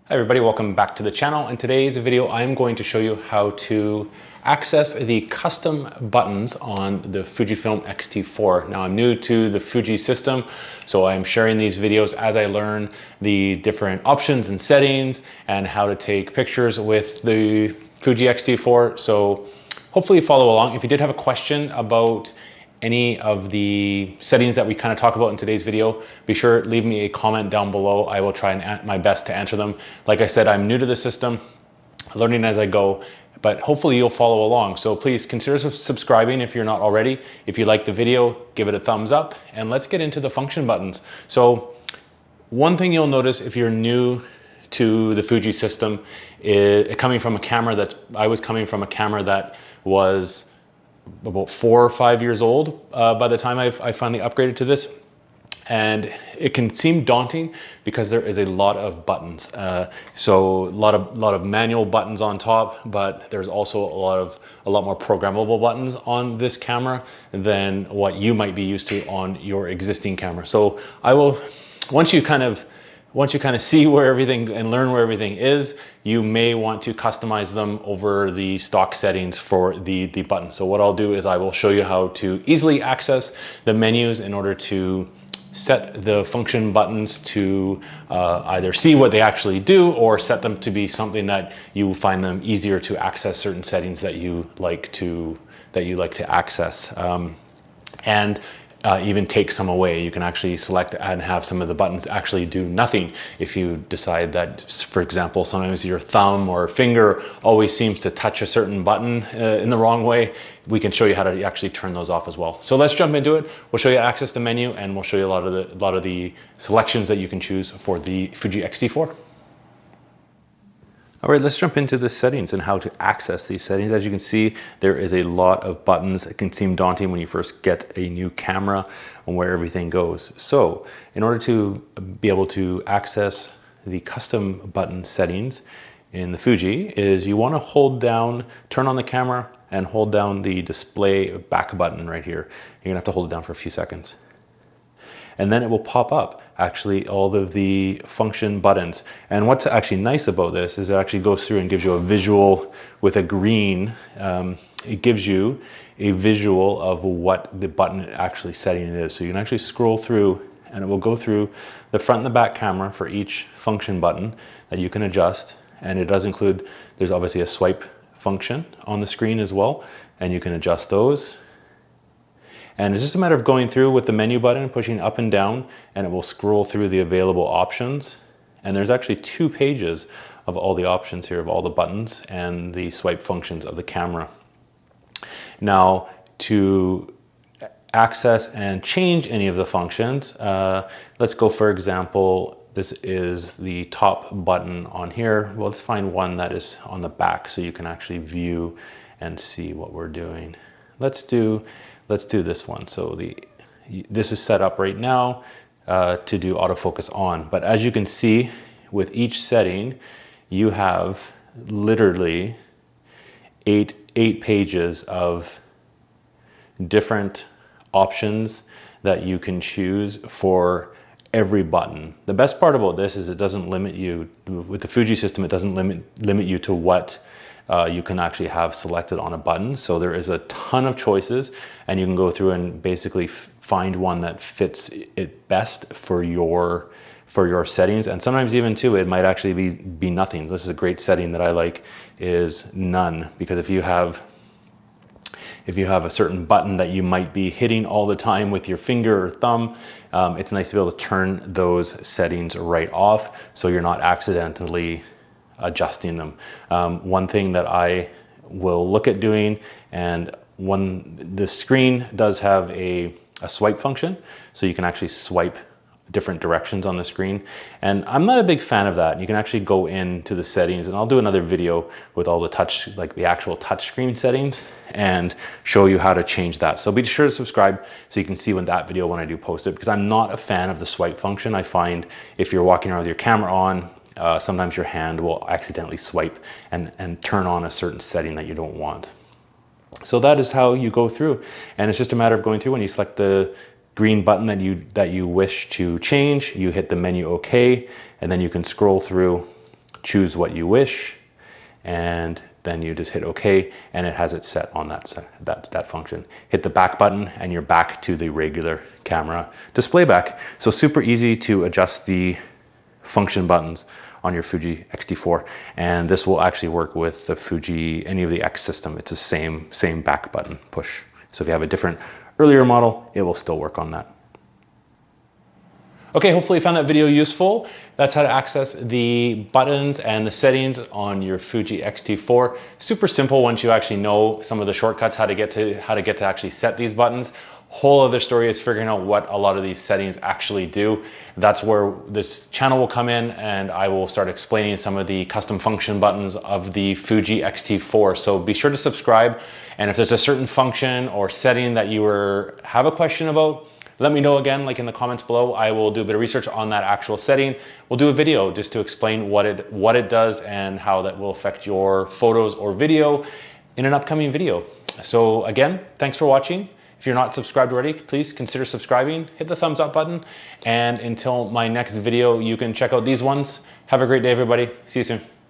Hi everybody, welcome back to the channel. In today's video, I'm going to show you how to access the custom buttons on the Fujifilm X-T4. Now I'm new to the Fuji system, so I'm sharing these videos as I learn the different options and settings and how to take pictures with the Fuji X-T4. So hopefully you follow along. If you did have a question about any of the settings that we kind of talk about in today's video, be sure to leave me a comment down below. I will try and my best to answer them. Like I said, I'm new to the system, learning as I go, but hopefully you'll follow along. So please consider subscribing if you're not already. If you like the video, give it a thumbs up, and let's get into the function buttons. So one thing you'll notice if you're new to the Fuji system is I was coming from a camera that was about 4 or 5 years old by the time I finally upgraded to this. And it can seem daunting because there is a lot of buttons. So a lot of manual buttons on top, but there's also a lot more programmable buttons on this camera than what you might be used to on your existing camera. So once you kind of see where everything and learn where everything is, you may want to customize them over the stock settings for the button. So what I'll do is I will show you how to easily access the menus in order to set the function buttons to either see what they actually do or set them to be something that you find them easier to access certain settings that you like to access. And even take some away. You can actually select and have some of the buttons actually do nothing. If you decide that, for example, sometimes your thumb or finger always seems to touch a certain button in the wrong way, we can show you how to actually turn those off as well. So let's jump into it. We'll show you access the menu, and we'll show you a lot of the selections that you can choose for the Fuji X-T4. All right, let's jump into the settings and how to access these settings. As you can see, there is a lot of buttons. It can seem daunting when you first get a new camera and where everything goes. So in order to be able to access the custom button settings in the Fuji is you want to hold down, turn on the camera and hold down the display back button right here. You're gonna have to hold it down for a few seconds. And then it will pop up actually all of the function buttons. And what's actually nice about this is it actually goes through and gives you a visual with a green. It gives you a visual of what the button actually setting it is. So you can actually scroll through and it will go through the front and the back camera for each function button that you can adjust. And it does include, there's obviously a swipe function on the screen as well, and you can adjust those. And it's just a matter of going through with the menu button, pushing up and down, and it will scroll through the available options. And there's actually 2 pages of all the options here, of all the buttons and the swipe functions of the camera. Now, to access and change any of the functions, let's go, for example, this is the top button on here. Well, let's find one that is on the back so you can actually view and see what we're doing. Let's do this one. So this is set up right now to do autofocus on. But as you can see, with each setting, you have literally eight pages of different options that you can choose for every button. The best part about this is it doesn't limit you. With the Fuji system, it doesn't limit you to what you can actually have selected on a button. So there is a ton of choices, and you can go through and basically find one that fits it best for your settings. And sometimes even too, it might actually be nothing. This is a great setting that I like, is none, because if you have a certain button that you might be hitting all the time with your finger or thumb, it's nice to be able to turn those settings right off so you're not accidentally adjusting them. One thing that I will look at doing, and the screen does have a swipe function, so you can actually swipe different directions on the screen, and I'm not a big fan of that. You can actually go into the settings, and I'll do another video with all the touch, like the actual touch screen settings, and show you how to change that. So be sure to subscribe so you can see when I do post it, because I'm not a fan of the swipe function. I find if you're walking around with your camera on, sometimes your hand will accidentally swipe and turn on a certain setting that you don't want. So that is how you go through, and it's just a matter of going through. When you select the green button that you wish to change, you hit the menu OK, and then you can scroll through choose what you wish, and then you just hit OK, and it has it set on that function. Hit the back button and you're back to the regular camera display back. So super easy to adjust the function buttons on your Fuji X-T4, and this will actually work with the Fuji, any of the X system. It's the same back button push. So if you have a different earlier model, it will still work on that. Okay, hopefully you found that video useful. That's how to access the buttons and the settings on your Fuji X-T4. Super simple once you actually know some of the shortcuts, how to get to actually set these buttons. Whole other story is figuring out what a lot of these settings actually do. That's where this channel will come in, and I will start explaining some of the custom function buttons of the Fuji X-T4. So be sure to subscribe, and if there's a certain function or setting that you have a question about, let me know again, like in the comments below. I will do a bit of research on that actual setting. We'll do a video just to explain what it does and how that will affect your photos or video in an upcoming video. So again, thanks for watching. If you're not subscribed already, please consider subscribing, hit the thumbs up button, and until my next video, you can check out these ones. Have a great day, everybody. See you soon.